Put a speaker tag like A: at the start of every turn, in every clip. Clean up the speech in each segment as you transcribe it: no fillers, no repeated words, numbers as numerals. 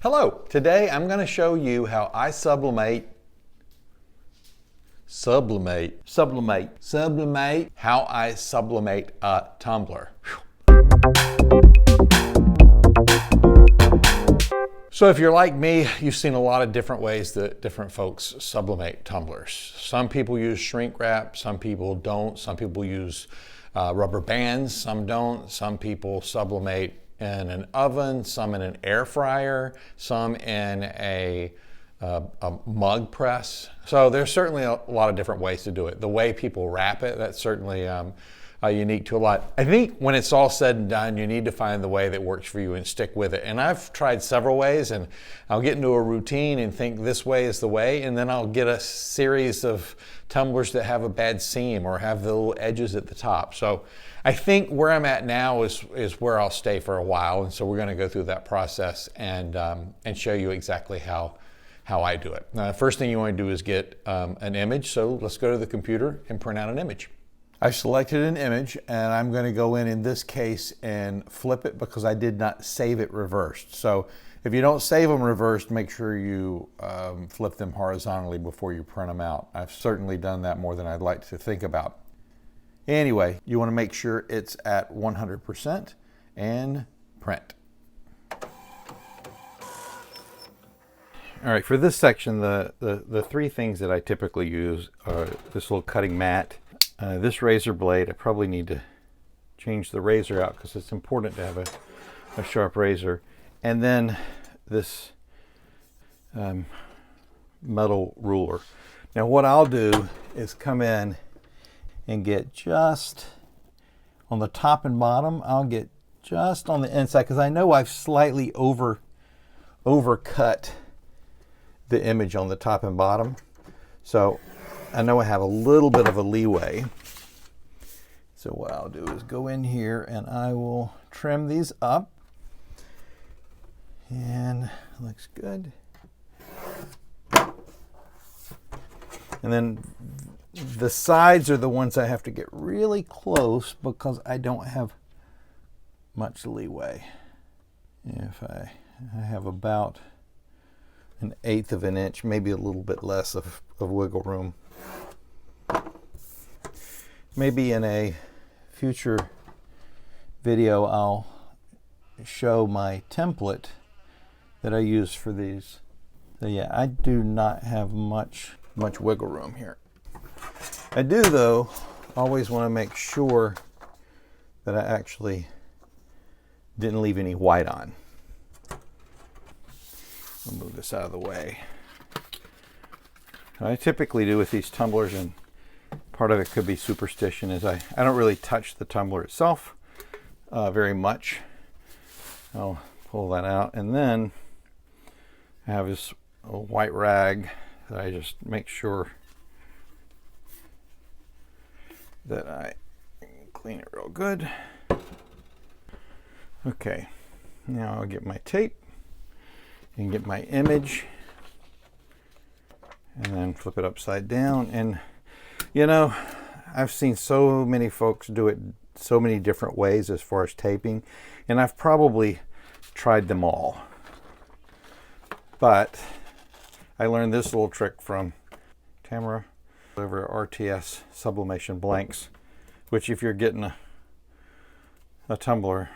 A: Hello, today I'm going to show you how I sublimate, how I sublimate a tumbler. So if you're like me, you've seen a lot of different ways that different folks sublimate tumblers. Some people use shrink wrap, some people don't, some people use rubber bands, some don't, some people sublimate in an oven, some in an air fryer, some in a mug press. So there's certainly a lot of different ways to do it. The way people wrap it, that's certainly unique to a lot. I think when it's all said and done, you need to find the way that works for you and stick with it. And I've tried several ways, and I'll get into a routine and think this way is the way, and then I'll get a series of tumblers that have a bad seam or have the little edges at the top. So I think where I'm at now is where I'll stay for a while, and so we're going to go through that process and show you exactly how I do it. Now, the first thing you want to do is get an image, so let's go to the computer and print out an image. I've selected an image, and I'm going to go in this case and flip it because I did not save it reversed. So if you don't save them reversed, make sure you flip them horizontally before you print them out. I've certainly done that more than I'd like to think about. Anyway, you want to make sure it's at 100% and print. All right, for this section, the three things that I typically use are this little cutting mat, this razor blade. I probably need to change the razor out because it's important to have a sharp razor, and then this metal ruler. Now what I'll do is come in and get just on the top and bottom. I'll get just on the inside because I know I've slightly overcut the image on the top and bottom. So I know I have a little bit of a leeway. So what I'll do is go in here and I will trim these up. And looks good. And then the sides are the ones I have to get really close because I don't have much leeway. If I have about 1/8 of an inch, maybe a little bit less of wiggle room. Maybe in a future video I'll show my template that I use for these. So yeah, I do not have much wiggle room here. I do, though, always want to make sure that I actually didn't leave any white on. I'll move this out of the way. What I typically do with these tumblers, and part of it could be superstition, is I don't really touch the tumbler itself very much. I'll pull that out, and then I have this white rag that I just make sure that I clean it real good. Okay, now I'll get my tape and get my image and then flip it upside down. And you know, I've seen so many folks do it so many different ways as far as taping, and I've probably tried them all. But I learned this little trick from Tamara over RTS Sublimation blanks, which if you're getting a tumbler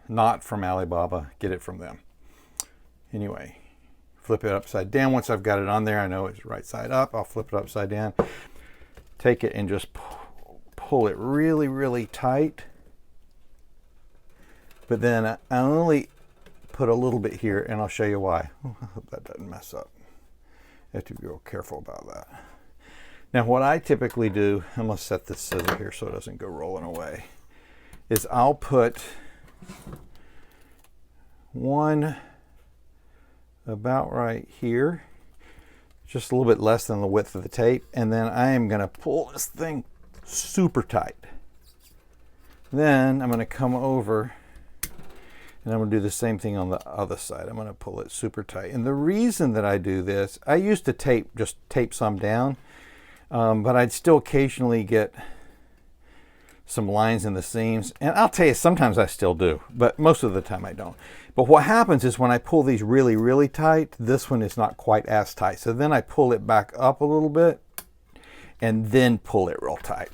A: not from Alibaba, get it from them. Anyway, flip it upside down. Once I've got it on there, I know it's right side up. I'll flip it upside down. Take it and just pull it really, really tight. But then I only put a little bit here, and I'll show you why. I hope that doesn't mess up. You have to be real careful about that. Now what I typically do, I'm going to set this scissor here so it doesn't go rolling away, is I'll put one about right here, just a little bit less than the width of the tape, and then I am going to pull this thing super tight. Then I'm going to come over and I'm going to do the same thing on the other side. I'm going to pull it super tight. And the reason that I do this, I used to just tape some down, but I'd still occasionally get some lines in the seams. And I'll tell you, sometimes I still do, but most of the time I don't.
B: But what happens is when I pull these really, really tight, this one is not quite as tight. So then I pull it back up a little bit and then pull it real tight.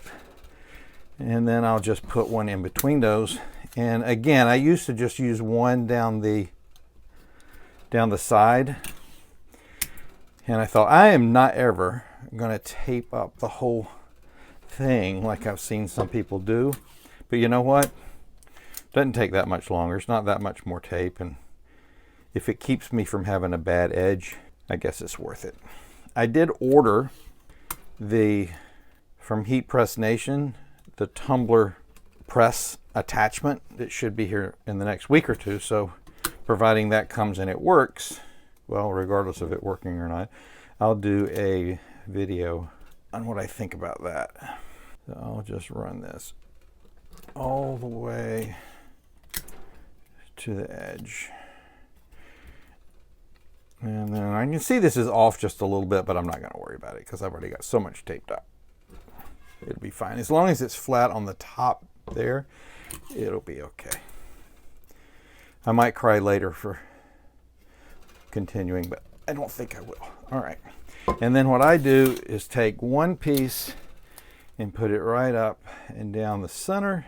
B: And then I'll just put one in between those. And again, I used to just use one down the side. And I thought, I am not ever going to tape up the whole thing like I've seen some people do. But you know what? Doesn't take that much longer. It's not that much more tape. And if it keeps me from having a bad edge, I guess it's worth it. I did order from Heat Press Nation, the Tumbler press attachment. It should be here in the next week or two. So providing that comes and it works, well, regardless of it working or not, I'll do a video on what I think about that. So I'll just run this all the way to the edge. And then I can see this is off just a little bit, but I'm not going to worry about it because I've already got so much taped up. It'll be fine. As long as it's flat on the top there, it'll be okay. I might cry later for continuing, but I don't think I will. All right. And then what I do is take one piece and put it right up and down the center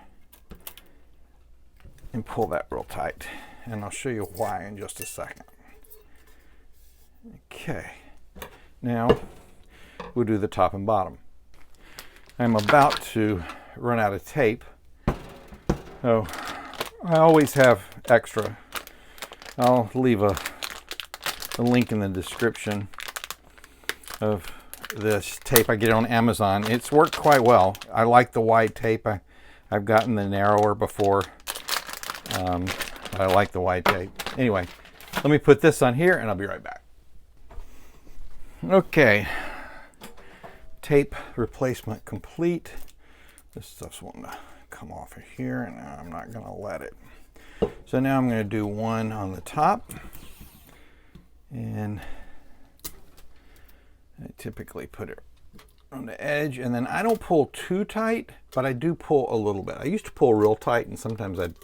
B: and pull that real tight. And I'll show you why in just a second. Okay. Now we'll do the top and bottom. I'm about to run out of tape. So I always have extra. I'll leave a link in the description of this tape. I get it on Amazon. It's worked quite well. I like the wide tape. I've gotten the narrower before. But I like the wide tape. Anyway, let me put this on here and I'll be right back. Okay. Tape replacement complete. This stuff's wanting to come off of here and I'm not going to let it. So now I'm going to do one on the top. And I typically put it on the edge, and then I don't pull too tight, but I do pull a little bit. I used to pull real tight, and sometimes I'd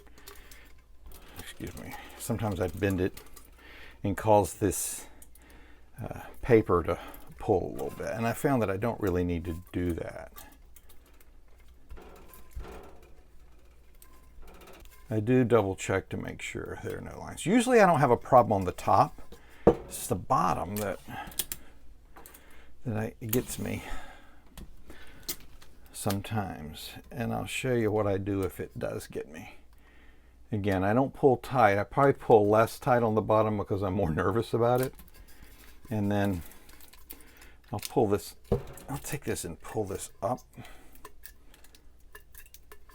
B: bend it and cause this paper to pull a little bit. And I found that I don't really need to do that. I do double check to make sure there are no lines. Usually I don't have a problem on the top. It's the bottom that it gets me sometimes. And I'll show you what I do if it does get me. Again, I don't pull tight. I probably pull less tight on the bottom because I'm more nervous about it. And then I'll take this and pull this up.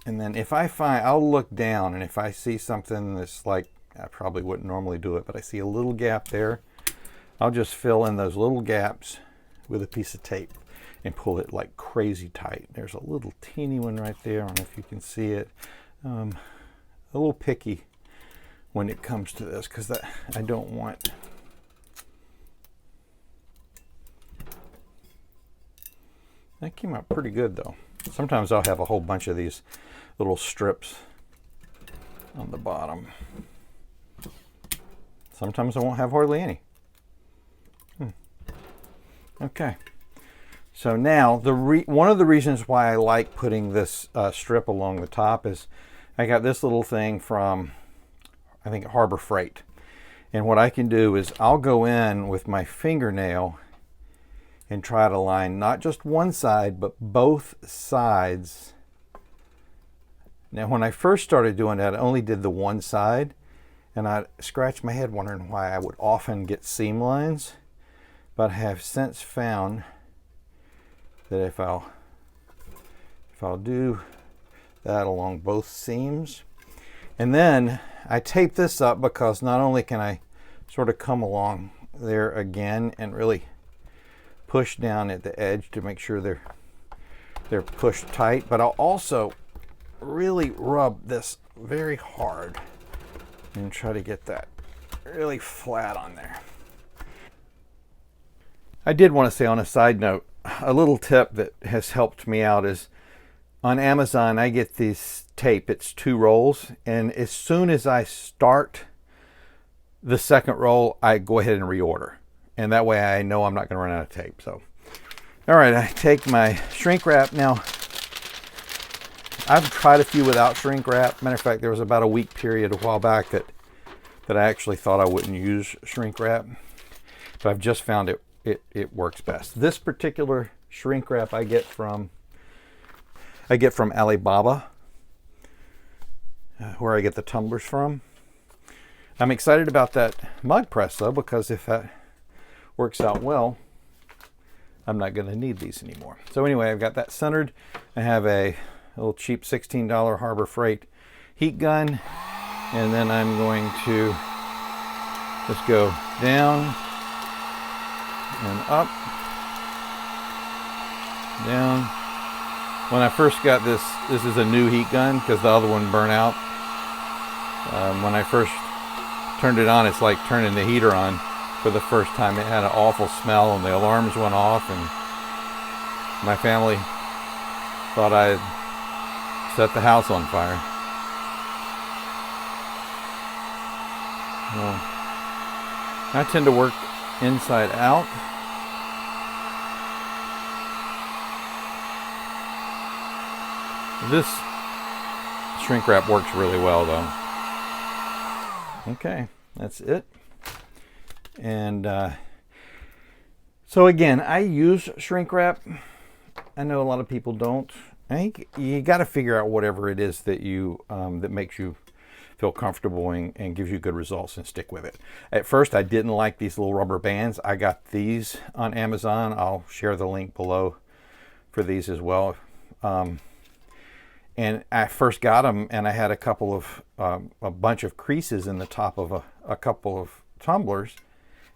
B: And then if I I'll look down, and if I see something that's like, I probably wouldn't normally do it, but I see a little gap there, I'll just fill in those little gaps with a piece of tape and pull it like crazy tight. There's a little teeny one right there. I don't know if you can see it. A little picky when it comes to this because I don't want. That came out pretty good though. Sometimes I'll have a whole bunch of these little strips on the bottom. Sometimes I won't have hardly any. Okay. So now, one of the reasons why I like putting this strip along the top is I got this little thing from, I think, Harbor Freight. And what I can do is I'll go in with my fingernail and try to line not just one side, but both sides. Now, when I first started doing that, I only did the one side. And I scratched my head wondering why I would often get seam lines. But I have since found that if I'll do that along both seams, and then I tape this up because not only can I sort of come along there again and really push down at the edge to make sure they're pushed tight, but I'll also really rub this very hard and try to get that really flat on there. I did want to say on a side note, a little tip that has helped me out is on Amazon, I get this tape. It's 2 rolls. And as soon as I start the second roll, I go ahead and reorder. And that way I know I'm not going to run out of tape. So, all right, I take my shrink wrap. Now, I've tried a few without shrink wrap. Matter of fact, there was about a week period a while back that I actually thought I wouldn't use shrink wrap. But I've just found it works best. This particular shrink wrap I get from Alibaba, where I get the tumblers from. I'm excited about that mug press though, because if that works out well, I'm not going to need these anymore. So anyway, I've got that centered. I have a little cheap $16 Harbor Freight heat gun, and then I'm going to just go down and up, down. When I first got this is a new heat gun because the other one burnt out. When I first turned it on, it's like turning the heater on for the first time. It had an awful smell and the alarms went off, and my family thought I had set the house on fire. Well, I tend to work inside out. This shrink wrap works really well though. Okay, that's it. And so again, I use shrink wrap. I know a lot of people don't. I think you got to figure out whatever it is that you that makes you feel comfortable and gives you good results, and stick with it. At first, I didn't like these little rubber bands. I got these on Amazon. I'll share the link below for these as well. And I first got them, and I had a couple of a bunch of creases in the top of a couple of tumblers,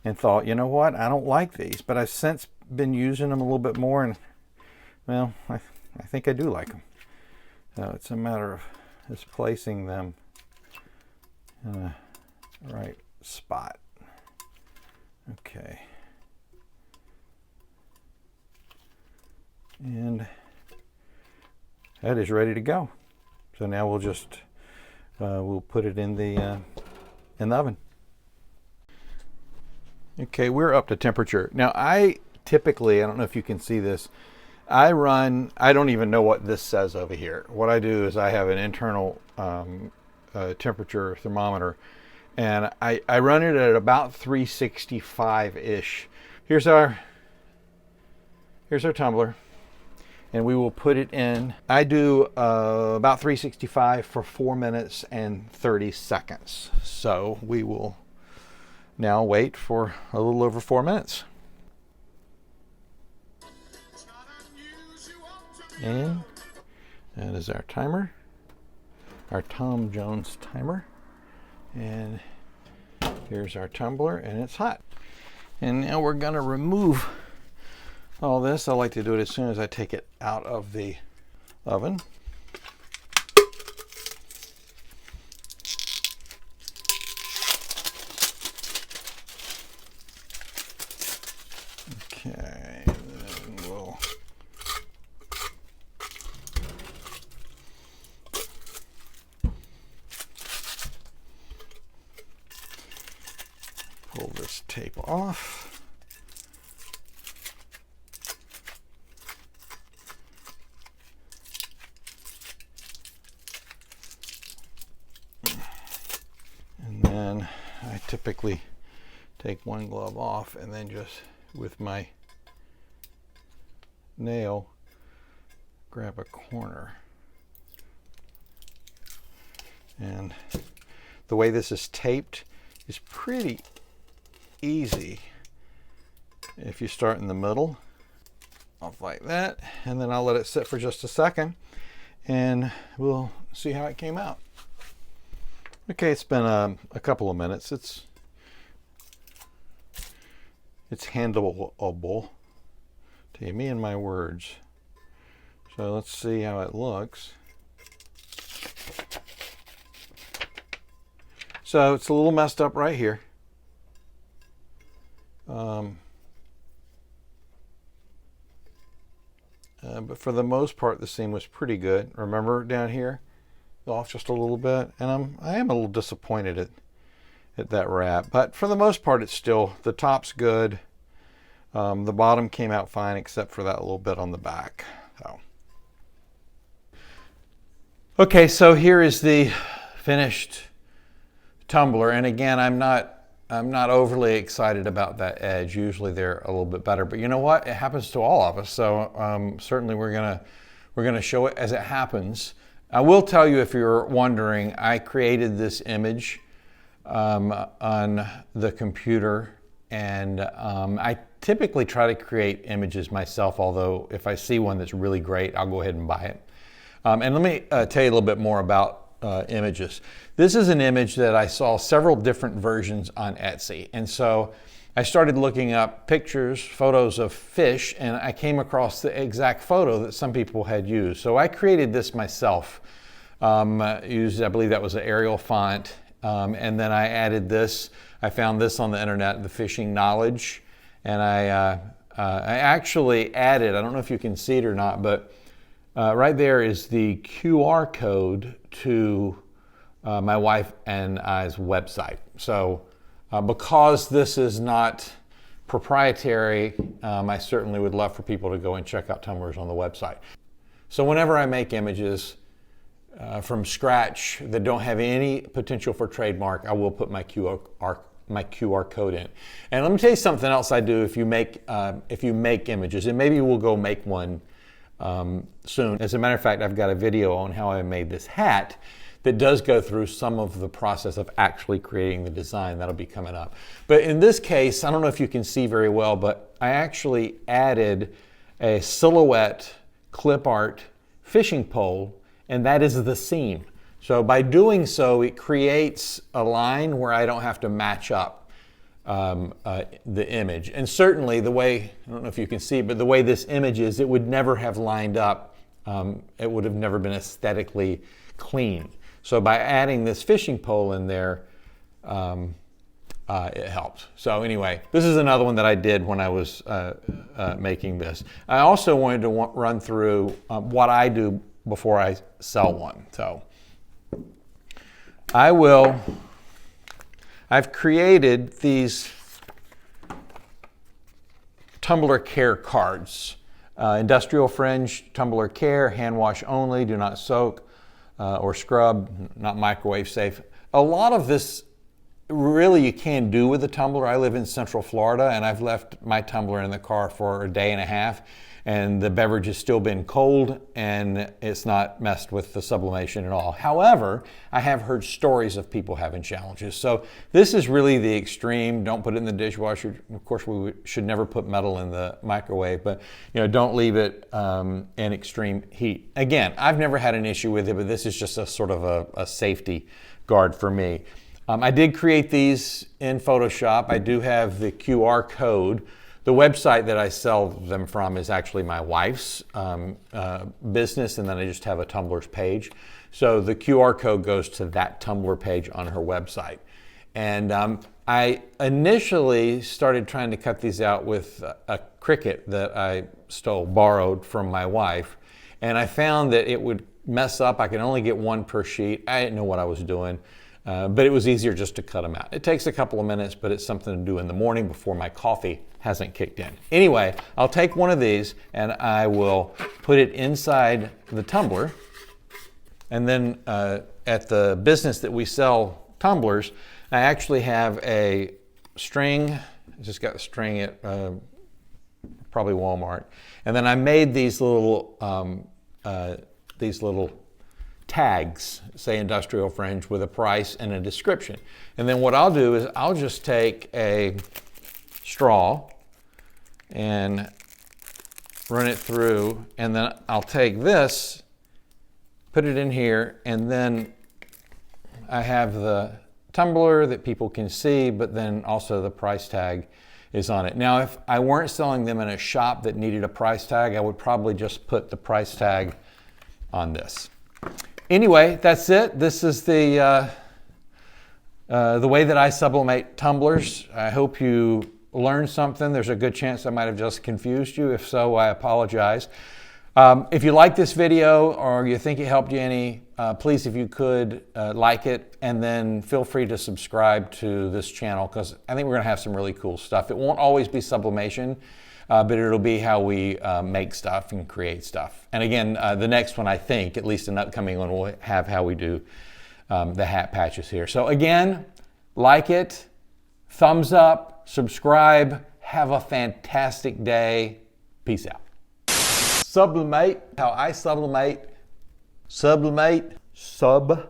B: and thought, you know what, I don't like these. But I've since been using them a little bit more, and well, I think I do like them. So it's a matter of just placing them in the right spot. Okay. And that is ready to go. So now we'll just we'll put it in the oven. Okay, we're up to temperature. Now I typically, I don't know if you can see this, I don't even know what this says over here. What I do is I have an internal temperature thermometer, and I run it at about 365-ish. Here's our tumbler. And we will put it in. I do about 365 for 4 minutes and 30 seconds. So we will now wait for a little over 4 minutes. And that is our timer, our Tom Jones timer. And here's our tumbler, and it's hot. And now we're gonna remove all this. I like to do it as soon as I take it out of the oven. Okay, then we'll pull this tape off. I typically take one glove off and then just with my nail grab a corner. And the way this is taped is pretty easy. If you start in the middle, off like that, and then I'll let it sit for just a second and we'll see how it came out. Okay, it's been a couple of minutes. It's handleable. To me and my words. So let's see how it looks. So it's a little messed up right here. But for the most part, the seam was pretty good. Remember down here, off just a little bit, and I am a little disappointed hit that wrap. But for the most part, it's still, the top's good. The bottom came out fine except for that little bit on the back. So.
A: Okay, so here is the finished tumbler, and again, I'm not overly excited about that edge. Usually they're a little bit better, but you know what? It happens to all of us. So certainly we're gonna show it as it happens. I will tell you, if you're wondering, I created this image on the computer, and I typically try to create images myself, although if I see one that's really great, I'll go ahead and buy it. And let me tell you a little bit more about images. This is an image that I saw several different versions on Etsy, and so I started looking up pictures, photos of fish, and I came across the exact photo that some people had used. So I created this myself. Used, I believe that was an Arial font, and then I added this. I found this on the internet, the Fishing Knowledge, and I actually added, I don't know if you can see it or not, but right there is the QR code to my wife and I's website. So because this is not proprietary, I certainly would love for people to go and check out Tumblers on the website. So whenever I make images from scratch that don't have any potential for trademark, I will put my QR code in. And let me tell you something else I do if you make images, and maybe we'll go make one soon. As a matter of fact, I've got a video on how I made this hat that does go through some of the process of actually creating the design. That'll be coming up. But in this case, I don't know if you can see very well, but I actually added a silhouette clip art fishing pole, and that is the seam. So by doing so, it creates a line where I don't have to match up the image. And certainly the way, I don't know if you can see, but the way this image is, it would never have lined up. It would have never been aesthetically clean. So by adding this fishing pole in there, it helped. So anyway, this is another one that I did when I was making this. I also wanted to run through what I do before I sell one. So I've created these Tumbler Care cards. Industrial fringe, Tumbler Care, hand wash only, do not soak or scrub, not microwave safe. A lot of this really you can do with a tumbler. I live in Central Florida, and I've left my tumbler in the car for a day and a half, and the beverage has still been cold, and it's not messed with the sublimation at all. However, I have heard stories of people having challenges. So this is really the extreme. Don't put it in the dishwasher. Of course, we should never put metal in the microwave, but don't leave it in extreme heat. Again, I've never had an issue with it, but this is just a sort of a safety guard for me. I did create these in Photoshop. I do have the QR code. The website that I sell them from is actually my wife's business, and then I just have a Tumblers page. So the QR code goes to that Tumbler page on her website. And I initially started trying to cut these out with a Cricut that I borrowed from my wife. And I found that it would mess up. I could only get one per sheet. I didn't know what I was doing. But it was easier just to cut them out. It takes a couple of minutes, but it's something to do in the morning before my coffee hasn't kicked in. Anyway, I'll take one of these and I will put it inside the tumbler. And then at the business that we sell tumblers, I actually have a string. I just got the string at probably Walmart. And then I made these little tags, say industrial fringe, with a price and a description. And then what I'll do is I'll just take a straw and run it through, and then I'll take this, put it in here, and then I have the tumbler that people can see, but then also the price tag is on it. Now, if I weren't selling them in a shop that needed a price tag, I would probably just put the price tag on this. Anyway, that's it. This is the way that I sublimate tumblers. I hope you learned something. There's a good chance I might have just confused you. If so, I apologize. If you like this video or you think it helped you any, please, if you could, like it, and then feel free to subscribe to this channel, because I think we're going to have some really cool stuff. It won't always be sublimation, but it'll be how we make stuff and create stuff. And again, the next one, I think, at least an upcoming one, will have how we do the hat patches here. So again, like it, thumbs up, subscribe, have a fantastic day. Peace out. Sublimate, how I sublimate, sublimate, sublimate.